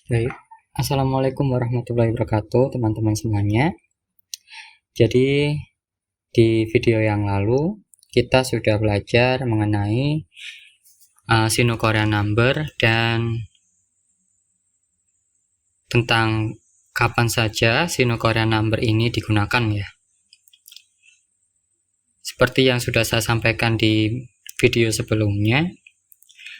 Baik, Assalamualaikum warahmatullahi wabarakatuh teman-teman semuanya. Jadi di video yang lalu kita sudah belajar mengenai Sino-Korean number dan tentang kapan saja Sino-Korean number ini digunakan ya. Seperti yang sudah saya sampaikan di video sebelumnya,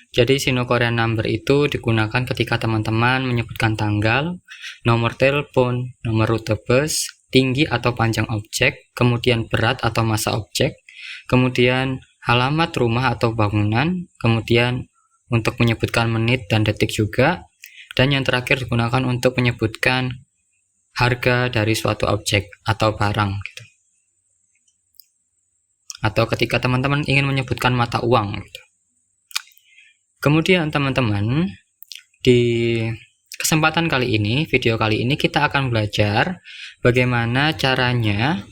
jadi Sino-Korean number itu digunakan ketika teman-teman menyebutkan tanggal, nomor telepon, nomor rute bus, tinggi atau panjang objek, kemudian berat atau massa objek, kemudian alamat rumah atau bangunan, kemudian untuk menyebutkan menit dan detik juga, dan yang terakhir digunakan untuk menyebutkan harga dari suatu objek atau barang gitu. Atau ketika teman-teman ingin menyebutkan mata uang gitu. Kemudian teman-teman, di kesempatan kali ini, video kali ini kita akan belajar bagaimana caranya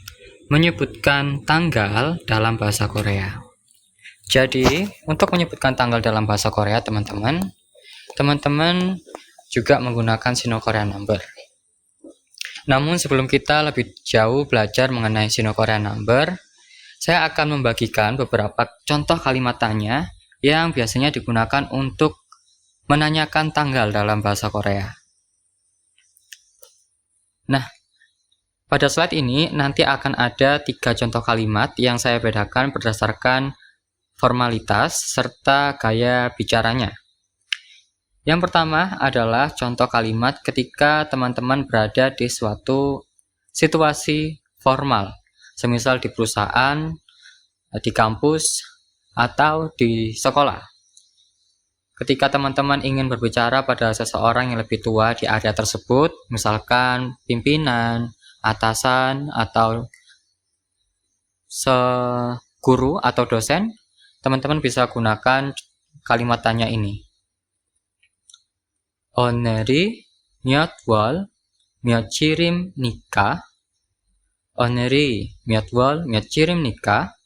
menyebutkan tanggal dalam bahasa Korea. Jadi, untuk menyebutkan tanggal dalam bahasa Korea, teman-teman juga menggunakan Sino-Korean number. Namun sebelum kita lebih jauh belajar mengenai Sino-Korean number, saya akan membagikan beberapa contoh kalimat tanya yang biasanya digunakan untuk menanyakan tanggal dalam bahasa Korea. Nah, pada slide ini nanti akan ada 3 contoh kalimat yang saya bedakan berdasarkan formalitas serta gaya bicaranya. Yang pertama adalah contoh kalimat ketika teman-teman berada di suatu situasi formal, semisal di perusahaan, di kampus, atau di sekolah. Ketika teman-teman ingin berbicara pada seseorang yang lebih tua di area tersebut, misalkan pimpinan, atasan, atau guru atau dosen, teman-teman bisa gunakan kalimat tanya ini. 오늘이 몇 월 며칠입니까? 오늘이 몇 월 며칠입니까?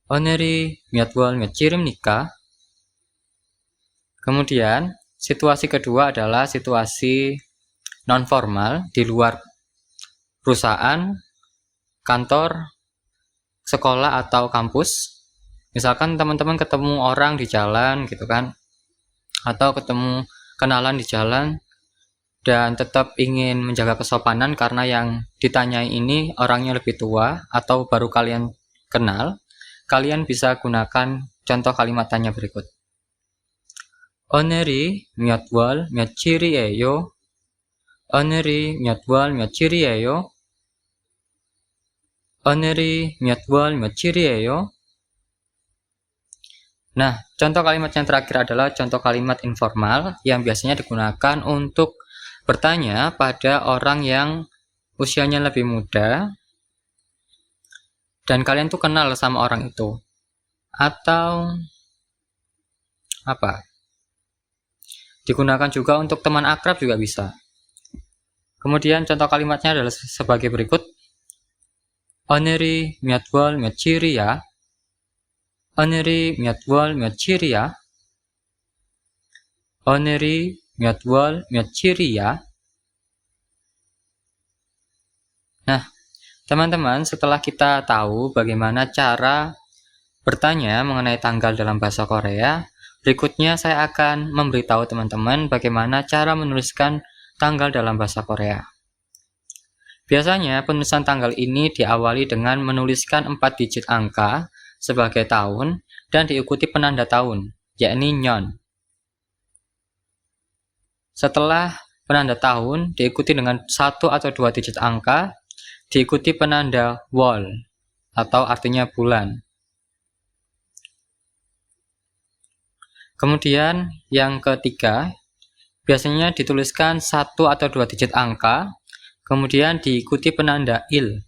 오늘이 몇 월 며칠입니까? Kemudian, situasi kedua adalah situasi non-formal di luar perusahaan, kantor, sekolah atau kampus. Misalkan teman-teman ketemu orang di jalan gitu kan, atau ketemu kenalan di jalan dan tetap ingin menjaga kesopanan karena yang ditanyai ini orangnya lebih tua atau baru kalian kenal, kalian bisa gunakan contoh kalimat tanya berikut. 오늘이 몇 월 며칠이에요? 오늘이 몇 월 며칠이에요? 오늘이 몇 월 며칠이에요? Nah, contoh kalimat yang terakhir adalah contoh kalimat informal yang biasanya digunakan untuk bertanya pada orang yang usianya lebih muda dan kalian tuh kenal sama orang itu. Atau apa? Digunakan juga untuk teman akrab juga bisa. Kemudian contoh kalimatnya adalah sebagai berikut. 오늘이 몇 월 며칠이야? 오늘이 몇 월 며칠이야? 오늘이 몇 월 며칠이야? Nah, teman-teman, setelah kita tahu bagaimana cara bertanya mengenai tanggal dalam bahasa Korea, berikutnya saya akan memberitahu teman-teman bagaimana cara menuliskan tanggal dalam bahasa Korea. Biasanya penulisan tanggal ini diawali dengan menuliskan 4 digit angka sebagai tahun dan diikuti penanda tahun, yakni nyon. Setelah penanda tahun diikuti dengan 1 atau 2 digit angka, diikuti penanda wol atau artinya bulan. Kemudian yang ketiga, biasanya dituliskan 1 atau 2 digit angka, kemudian diikuti penanda il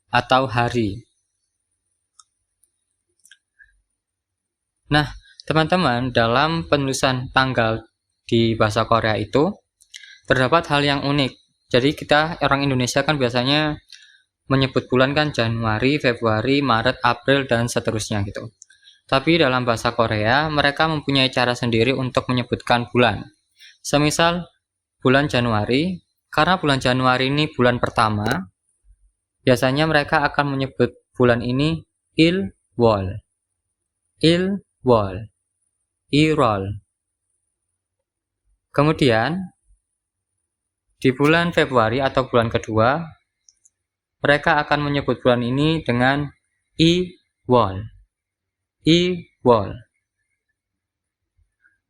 atau hari. Nah, teman-teman, dalam penulisan tanggal di bahasa Korea itu terdapat hal yang unik. Jadi kita orang Indonesia kan biasanya menyebut bulan kan Januari, Februari, Maret, April, dan seterusnya gitu. Tapi dalam bahasa Korea, mereka mempunyai cara sendiri untuk menyebutkan bulan. Semisal bulan Januari, karena bulan Januari ini bulan pertama, biasanya mereka akan menyebut bulan ini Ilwol, Ilwol, Irol. Kemudian di bulan Februari atau bulan kedua, mereka akan menyebut bulan ini dengan Iwol, Iwol.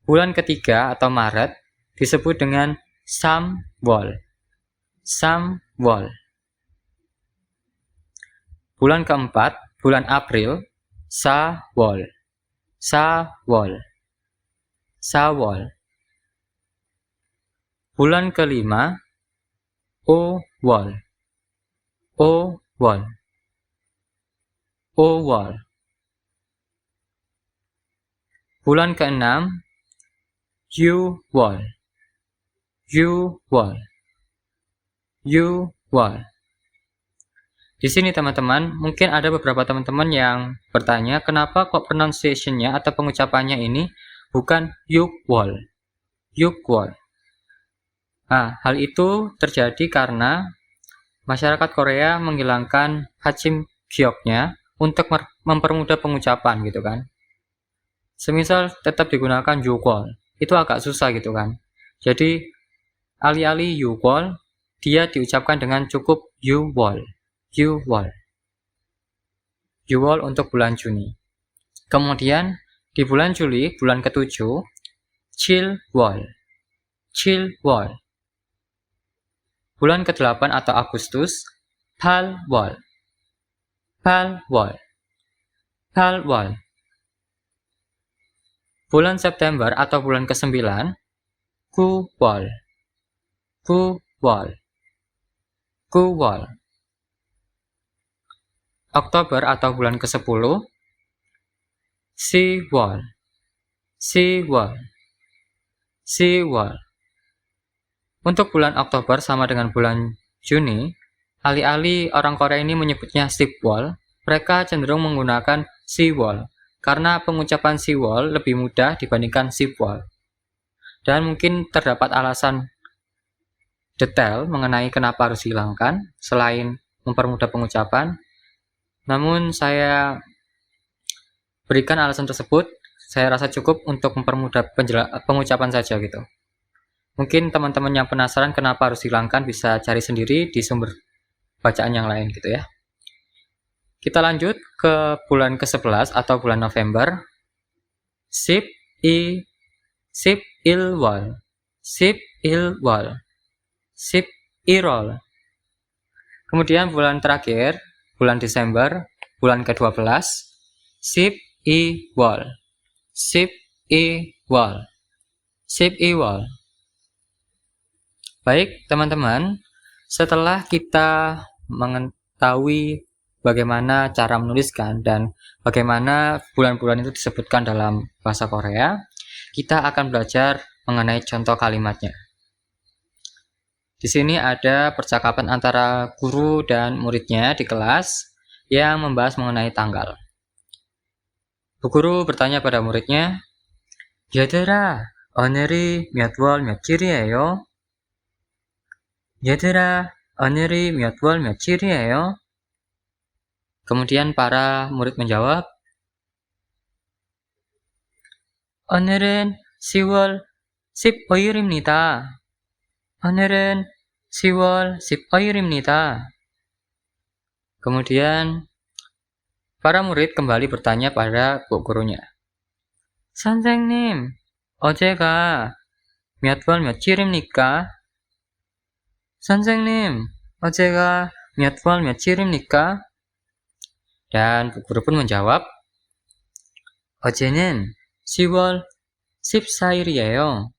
Bulan ketiga atau Maret disebut dengan Samwol, Samwol. Bulan keempat, bulan April, Sawol, Sawol, Sawol. Bulan kelima, Owol, Owol, Owol. Bulan keenam, Yuwol, Yuwol, Yuwol. Di sini teman-teman, mungkin ada beberapa teman-teman yang bertanya, kenapa kok pronunciation-nya atau pengucapannya ini bukan Yukwol, Yukwol. Nah, hal itu terjadi karena masyarakat Korea menghilangkan hachim gioknya untuk mempermudah pengucapan gitu kan. Semisal tetap digunakan Yukwol, itu agak susah gitu kan. Jadi alih-alih Yukwol, dia diucapkan dengan cukup Yuwol, Yuwol, Yuwol untuk bulan Juni. Kemudian di bulan Juli, bulan ke-7, Chilwol, Chilwol. Bulan ke-8 atau Agustus, Palwol, Palwol, Palwol. Bulan September atau bulan ke-9, Guwol, Guwol, Guwol. Oktober atau bulan ke-10, Siwol, Siwol, Siwol. Untuk bulan Oktober sama dengan bulan Juni, alih-alih orang Korea ini menyebutnya Sipwol, mereka cenderung menggunakan Siwol, karena pengucapan Siwol lebih mudah dibandingkan Sipwol. Dan mungkin terdapat alasan detail mengenai kenapa harus dihilangkan, selain mempermudah pengucapan. Namun saya berikan alasan tersebut, saya rasa cukup untuk mempermudah pengucapan saja gitu. Mungkin teman-teman yang penasaran kenapa harus dihilangkan bisa cari sendiri di sumber bacaan yang lain gitu ya. Kita lanjut ke bulan ke-11 atau bulan November. Sip Ilwol, Sip Ilwol, Sip Irol. Kemudian bulan terakhir, bulan Desember, bulan ke-12, Sip Iwol, Sip Iwol, Sip Iwol. Baik teman-teman, setelah kita mengetahui bagaimana cara menuliskan dan bagaimana bulan-bulan itu disebutkan dalam bahasa Korea, kita akan belajar mengenai contoh kalimatnya. Di sini ada percakapan antara guru dan muridnya di kelas yang membahas mengenai tanggal. Bu guru bertanya pada muridnya, "얘들아, 오늘이 몇 월 며칠이에요?" 얘들아, 오늘이 몇 월 며칠이에요? Kemudian para murid menjawab, 오늘은 10월 15일입니다. 오늘은 10월 15일입니다. Kemudian para murid kembali bertanya pada bu gurunya, 선생님, 어제가 몇 월 며칠입니까? 선생님, 어제가 몇 월 며칠입니까? Dan bu guru pun menjawab, 어제는 10월 14일이에요.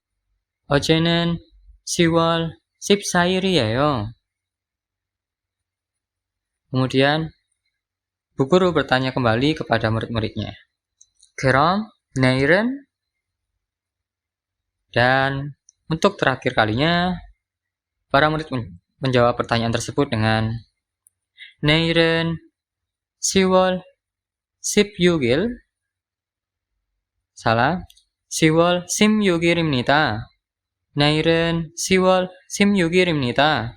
어제는 10월 14일이에요. Kemudian bu guru bertanya kembali kepada murid-muridnya, 그럼 내일은? Dan untuk terakhir kalinya, para murid menjawab pertanyaan tersebut dengan 내일은 10월 16일. Salah, 10월 16일입니다. 내일은 10월 16일입니다.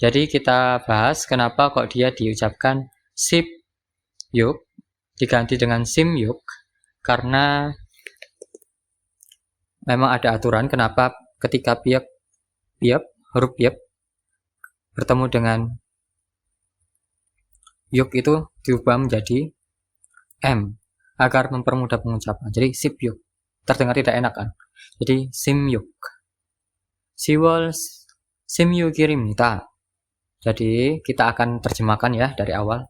Jadi kita bahas kenapa kok dia diucapkan 16 diganti dengan 16, karena memang ada aturan kenapa ketika huruf piep bertemu dengan yuk itu diubah menjadi m agar mempermudah pengucapan. Jadi 16 terdengar tidak enak kan? Jadi 16. 10월 16일입니다. Jadi kita akan terjemahkan ya dari awal.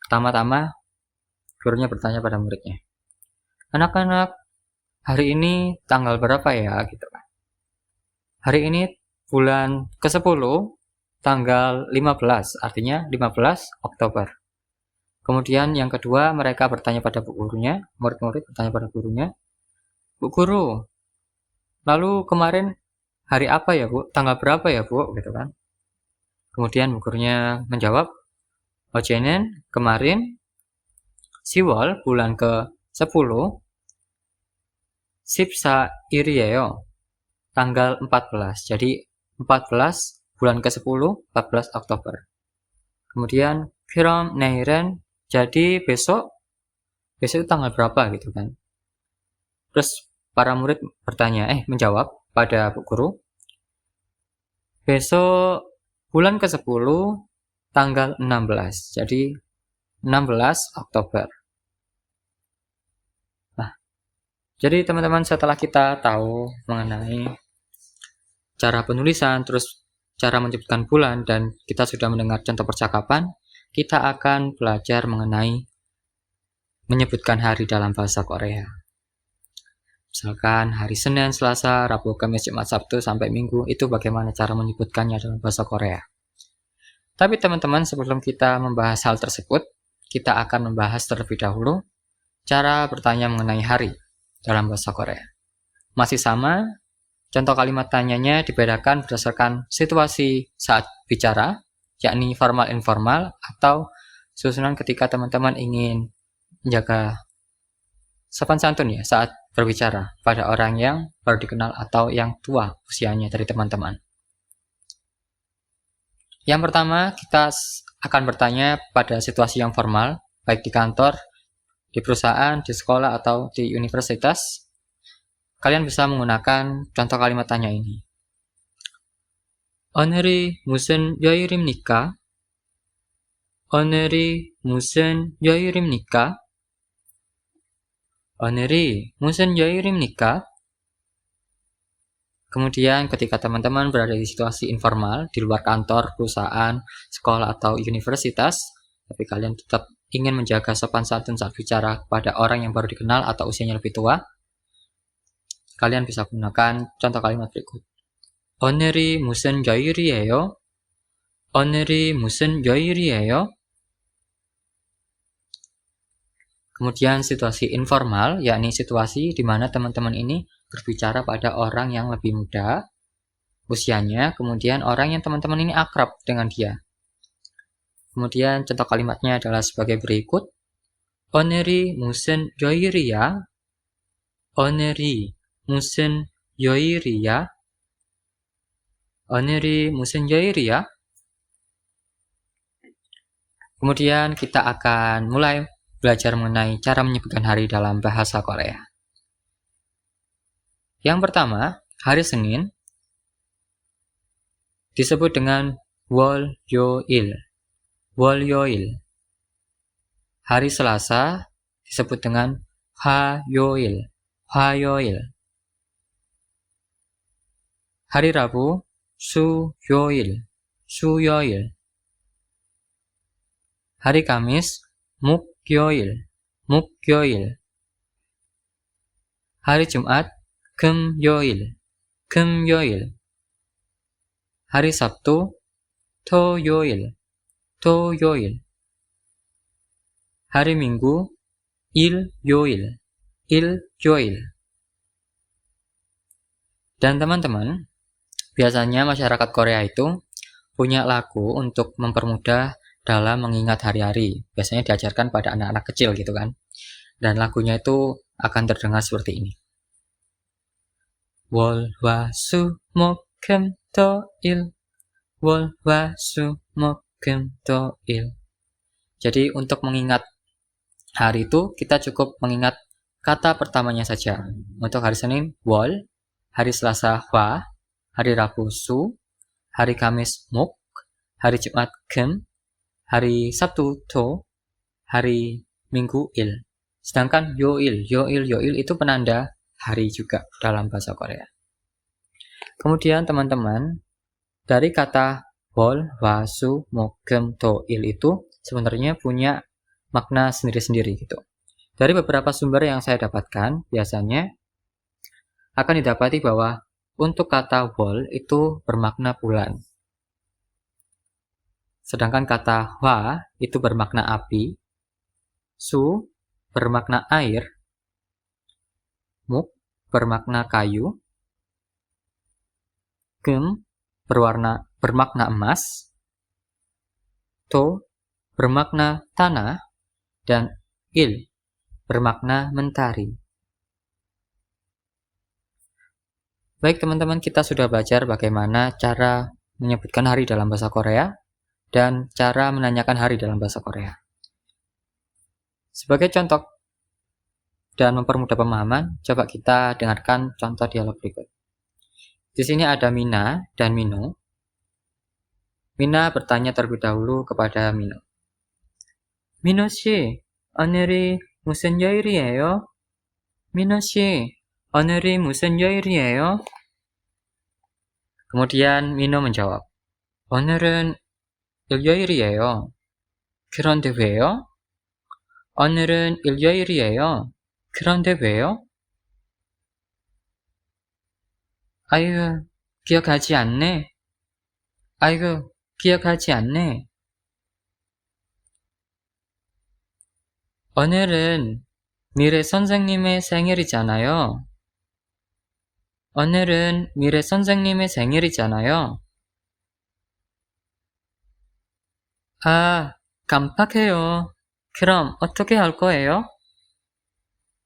Pertama-tama gurunya bertanya pada muridnya, anak-anak, hari ini tanggal berapa ya? Gitu kan. Hari ini bulan ke-10 tanggal 15, artinya 15 Oktober. Kemudian yang kedua, mereka bertanya pada bu gurunya, murid-murid bertanya pada gurunya, Bu Guru, lalu kemarin hari apa ya Bu? Tanggal berapa ya Bu? Gitu kan. Kemudian bu gurunya menjawab, 어제는 kemarin 10월 bulan ke-10 14일이에요. Tanggal 14. Jadi 14 bulan ke-10 14 Oktober. Kemudian 그럼 내일은 jadi besok tanggal berapa gitu kan. Terus para murid bertanya, menjawab pada bu guru, besok bulan ke-10 tanggal 16. Jadi 16 Oktober. Nah, jadi teman-teman setelah kita tahu mengenai cara penulisan, terus cara menyebutkan bulan, dan kita sudah mendengar contoh percakapan, kita akan belajar mengenai menyebutkan hari dalam bahasa Korea. Misalkan hari Senin, Selasa, Rabu, Kamis, Jumat, Sabtu, sampai Minggu, itu bagaimana cara menyebutkannya dalam bahasa Korea. Tapi teman-teman, sebelum kita membahas hal tersebut, kita akan membahas terlebih dahulu cara bertanya mengenai hari dalam bahasa Korea. Masih sama, contoh kalimat tanyanya dibedakan berdasarkan situasi saat bicara, yakni formal-informal, atau susunan ketika teman-teman ingin menjaga sopan santun ya saat berbicara pada orang yang baru dikenal atau yang tua usianya dari teman-teman. Yang pertama, kita akan bertanya pada situasi yang formal, baik di kantor, di perusahaan, di sekolah, atau di universitas. Kalian bisa menggunakan contoh kalimat tanya ini. 오늘이 무슨 요일입니까? 오늘이 무슨 요일입니까? 오늘이 무슨 요일입니까? Kemudian ketika teman-teman berada di situasi informal, di luar kantor, perusahaan, sekolah, atau universitas, tapi kalian tetap ingin menjaga sopan santun saat bicara kepada orang yang baru dikenal atau usianya lebih tua, kalian bisa gunakan contoh kalimat berikut. 오늘이 무슨 요일이에요? 오늘이 무슨 요일이에요? Kemudian situasi informal, yakni situasi di mana teman-teman ini berbicara pada orang yang lebih muda usianya, kemudian orang yang teman-teman ini akrab dengan dia. Kemudian contoh kalimatnya adalah sebagai berikut. 오늘이 무슨 요일이야? 오늘이 무슨 요일이야? 오늘이 무슨 요일이야? Kemudian kita akan mulai belajar mengenai cara menyebutkan hari dalam bahasa Korea. Yang pertama, hari Senin disebut dengan 월요일. 월요일. Hari Selasa disebut dengan 화요일. 화요일. Hari Rabu 수요일. 수요일. Hari Kamis 목요일. 목요일. Hari Jumat 금요일. 금요일. Hari Sabtu 토요일. 토요일. Hari Minggu 일요일. 일요일. Dan teman-teman, biasanya masyarakat Korea itu punya lagu untuk mempermudah dalam mengingat hari-hari. Biasanya diajarkan pada anak-anak kecil gitu kan. Dan lagunya itu akan terdengar seperti ini. 월, 화, 수, 목, 금, 토, 일. 월, 화, 수, 목, 금, 토, il. Jadi untuk mengingat hari itu kita cukup mengingat kata pertamanya saja. Untuk hari Senin, wol, hari Selasa, hwa, hari Rabu, su, hari Kamis, muk, hari Jumat, kem, hari Sabtu, to, hari Minggu, il. Sedangkan yoil itu penanda hari juga dalam bahasa Korea. Kemudian teman-teman, dari kata wol, hwa, su, mok, gem, to, il itu sebenarnya punya makna sendiri-sendiri gitu. Dari beberapa sumber yang saya dapatkan, biasanya akan didapati bahwa untuk kata wol itu bermakna bulan. Sedangkan kata hwa itu bermakna api, su bermakna air, muk bermakna kayu, gem bermakna emas, to bermakna tanah, dan il bermakna mentari. Baik teman-teman, kita sudah belajar bagaimana cara menyebutkan hari dalam bahasa Korea dan cara menanyakan hari dalam bahasa Korea. Sebagai contoh dan mempermudah pemahaman, coba kita dengarkan contoh dialog berikut. Di sini ada Mina dan Mino. Mina bertanya terlebih dahulu kepada Mino. Mino 씨, 오늘이 무슨 요일이에요? Mino 씨, 오늘이 무슨 요일이에요? Kemudian Mino menjawab, 오늘은 일요일이에요. 그런데 왜요? 오늘은 일요일이에요. 그런데 왜요? 아이고, 기억하지 않네. 아이고, 기억하지 않네. 오늘은 미래 선생님의 생일이잖아요. 오늘은 미래 선생님의 생일이잖아요. 아, 깜빡해요. 그럼 어떻게 할 거예요?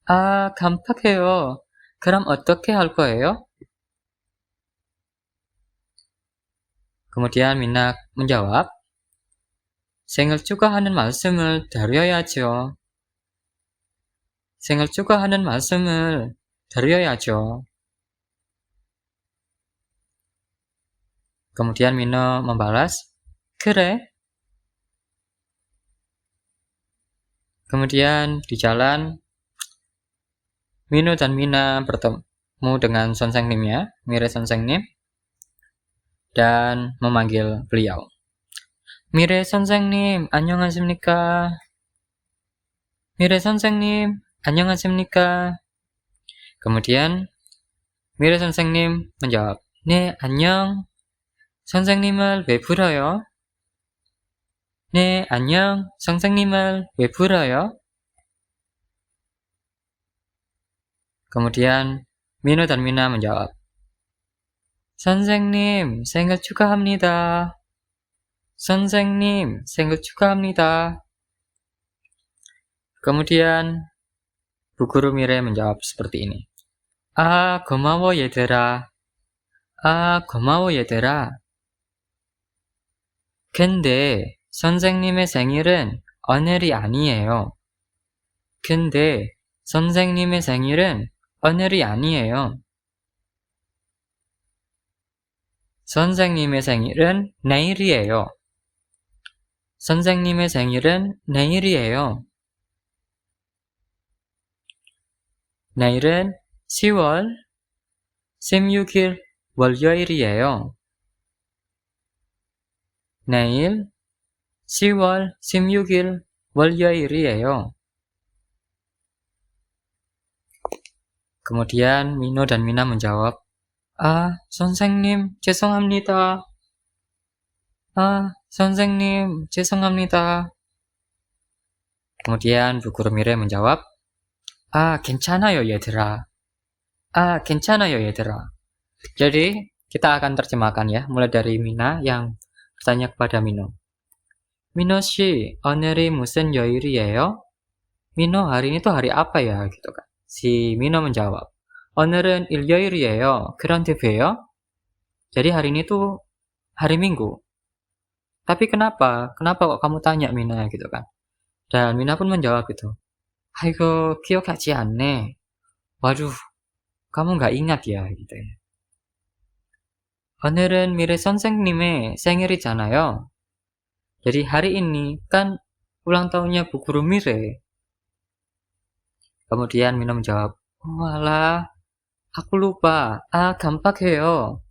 아, 깜빡해요. 그럼 어떻게 할 거예요? Kemudian Mina menjawab, 생일 축하하는 말씀을 드려야죠. 생일 축하하는 말씀을 드려야죠. Kemudian Mino membalas, 그래. Kemudian di jalan, Mino dan Mina bertemu dengan Sonsengnim-nya, Mire Sonsengnim, dan memanggil beliau. Mire 선생님, 안녕하십니까? Mire 선생님, 안녕하십니까? Kemudian Mire 선생님 menjawab, 네, 안녕. 선생님을 왜 불러요? 네, 안녕. 선생님을 왜 불러요? Kemudian Mino dan Mina menjawab, 선생님, 생일 축하합니다. 선생님, 생일 축하합니다. Kemudian Bu Guru Mire menjawab seperti ini. 아, 고마워 얘들아. 아, 고마워 얘들아. 근데 선생님의 생일은 오늘이 아니에요. 근데 선생님의 생일은 오늘이 아니에요. 선생님의 생일은 내일이에요. 선생님의 생일은 내일이에요. 내일은 10월 16일 월요일이에요. 내일 10월 16일 월요일이에요. Kemudian Mino dan Mina menjawab, 아, 선생님, 죄송합니다. 아, 선생님, 죄송합니다. Kemudian Bu Guru Mire menjawab, 아, 괜찮아요, 얘들아. 아, 괜찮아요, 얘들아. Jadi, kita akan terjemahkan ya, mulai dari Mina yang bertanya kepada Mino. Mino 씨, 오늘이 무슨 요일이에요? Mino, hari ini tuh hari apa ya? Gitu kan. Si Mino menjawab, 오늘은 일요일이에요. 그런데 왜요? Jadi hari ini tuh hari Minggu. Tapi kenapa? Kenapa kok kamu tanya, Mina, gitu kan? Dan Mina pun menjawab gitu. 아이고, 기억하지 않네. Waduh, kamu nggak ingat ya, gitu ya. 오늘은 미래 선생님의 생일이잖아요. Jadi hari ini kan ulang tahunnya Bu Guru Mire. Kemudian Mina menjawab, walah, aku lupa. 깜빡해요.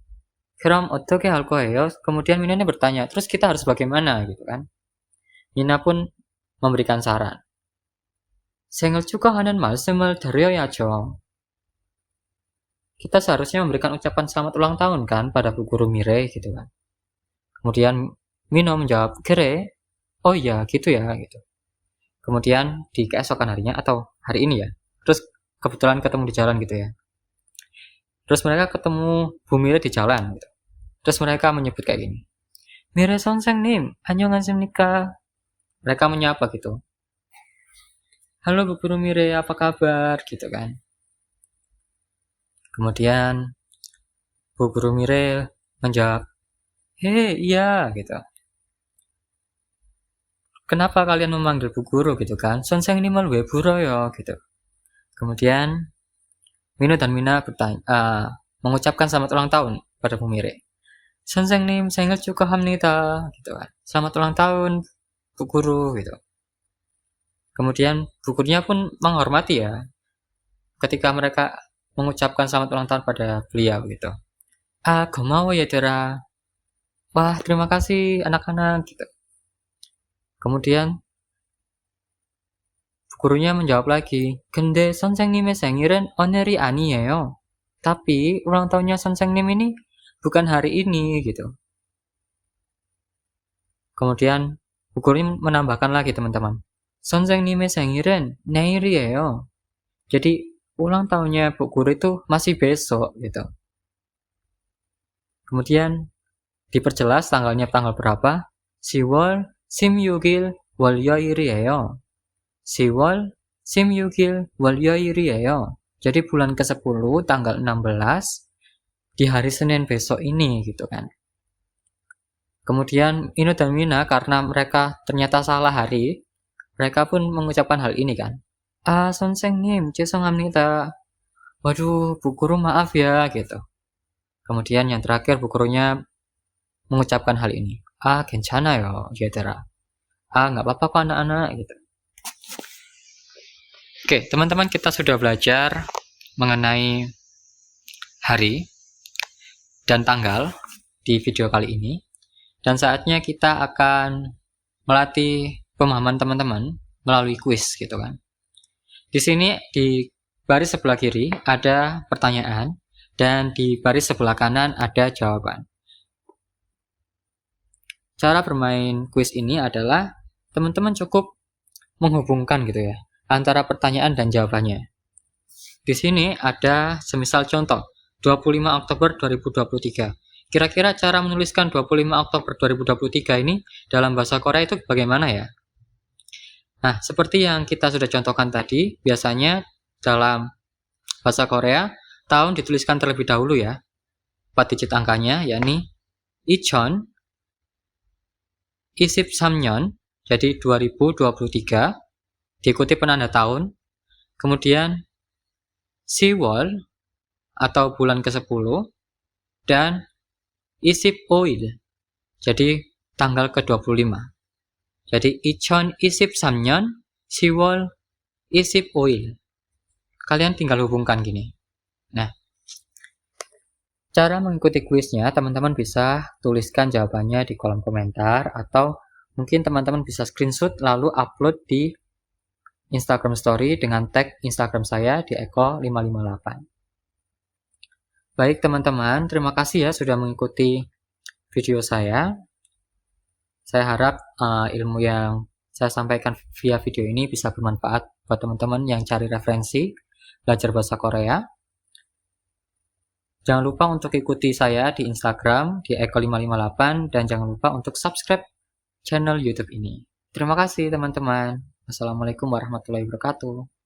그럼 어떻게 할 거예요? Kemudian Minanya bertanya, terus kita harus bagaimana, gitu kan? Mina pun memberikan saran. 생일 축하하는 말씀을 드려야죠. Kita seharusnya memberikan ucapan selamat ulang tahun kan pada Bu Guru Mire, gitu kan. Kemudian Mino menjawab, kere, oh iya gitu ya, gitu. Kemudian di keesokan harinya atau hari ini ya, terus kebetulan ketemu di jalan gitu ya. Terus mereka ketemu Bu Mire di jalan gitu. Terus mereka menyebut kayak gini, Mire 선생님, 안녕하십니까? Mereka menyapa gitu. Halo Bu Guru Mire, apa kabar? Gitu kan. Kemudian Bu Guru Mire menjawab, iya gitu. Kenapa kalian memanggil Bu Guru gitu kan? 선생님을 왜 불러요 gitu. Kemudian Mino dan Mina mengucapkan selamat ulang tahun pada Bu Mire. 선생님 생일 축하합니다 gitu kan. Selamat ulang tahun Bu Guru gitu. Kemudian Bu Gurunya pun menghormati ya ketika mereka mengucapkan selamat ulang tahun pada beliau gitu. 고마워 얘들아. Wah, terima kasih anak-anak gitu. Kemudian Bu Gurunya menjawab lagi, 근데 선생님의 생일은 오늘이 아니에요. Tapi ulang tahunnya 선생님 ini bukan hari ini gitu. Kemudian Bu Guru menambahkan lagi teman-teman, 선생님의 생일은 내일이에요. Jadi ulang tahunnya Bu Guru itu masih besok gitu. Kemudian diperjelas tanggalnya tanggal berapa? 10월 16일 월요일이에요. 10월 16일 월요일이에요. Jadi bulan ke-10 tanggal 16 di hari Senin besok ini gitu kan. Kemudian Ino dan Mina karena mereka ternyata salah hari, mereka pun mengucapkan hal ini kan. 선생님 죄송합니다. Waduh, Bu Guru maaf ya gitu. Kemudian yang terakhir Bu Gurunya mengucapkan hal ini. 괜찮아요, 얘들아. Nggak apa-apa kok anak-anak gitu. Oke, teman-teman, kita sudah belajar mengenai hari dan tanggal di video kali ini. Dan saatnya kita akan melatih pemahaman teman-teman melalui kuis gitu kan. Di sini di baris sebelah kiri ada pertanyaan dan di baris sebelah kanan ada jawaban. Cara bermain kuis ini adalah teman-teman cukup menghubungkan gitu ya antara pertanyaan dan jawabannya. Di sini ada semisal contoh 25 Oktober 2023. Kira-kira cara menuliskan 25 Oktober 2023 ini dalam bahasa Korea itu bagaimana ya? Nah, seperti yang kita sudah contohkan tadi, biasanya dalam bahasa Korea, tahun dituliskan terlebih dahulu ya. 4 digit angkanya, yakni 2023년, jadi 2023, diikuti penanda tahun, kemudian 10월 atau bulan ke-10, dan 25일, jadi tanggal ke-25. Jadi 2023년 10월 25일. Kalian tinggal hubungkan gini. Nah, cara mengikuti kuisnya, teman-teman bisa tuliskan jawabannya di kolom komentar, atau mungkin teman-teman bisa screenshot lalu upload di Instagram Story dengan tag Instagram saya di eko558. Baik teman-teman, terima kasih ya sudah mengikuti video saya. Saya harap ilmu yang saya sampaikan via video ini bisa bermanfaat buat teman-teman yang cari referensi belajar bahasa Korea. Jangan lupa untuk ikuti saya di Instagram di eko558 dan jangan lupa untuk subscribe channel YouTube ini. Terima kasih teman-teman. Wassalamualaikum warahmatullahi wabarakatuh.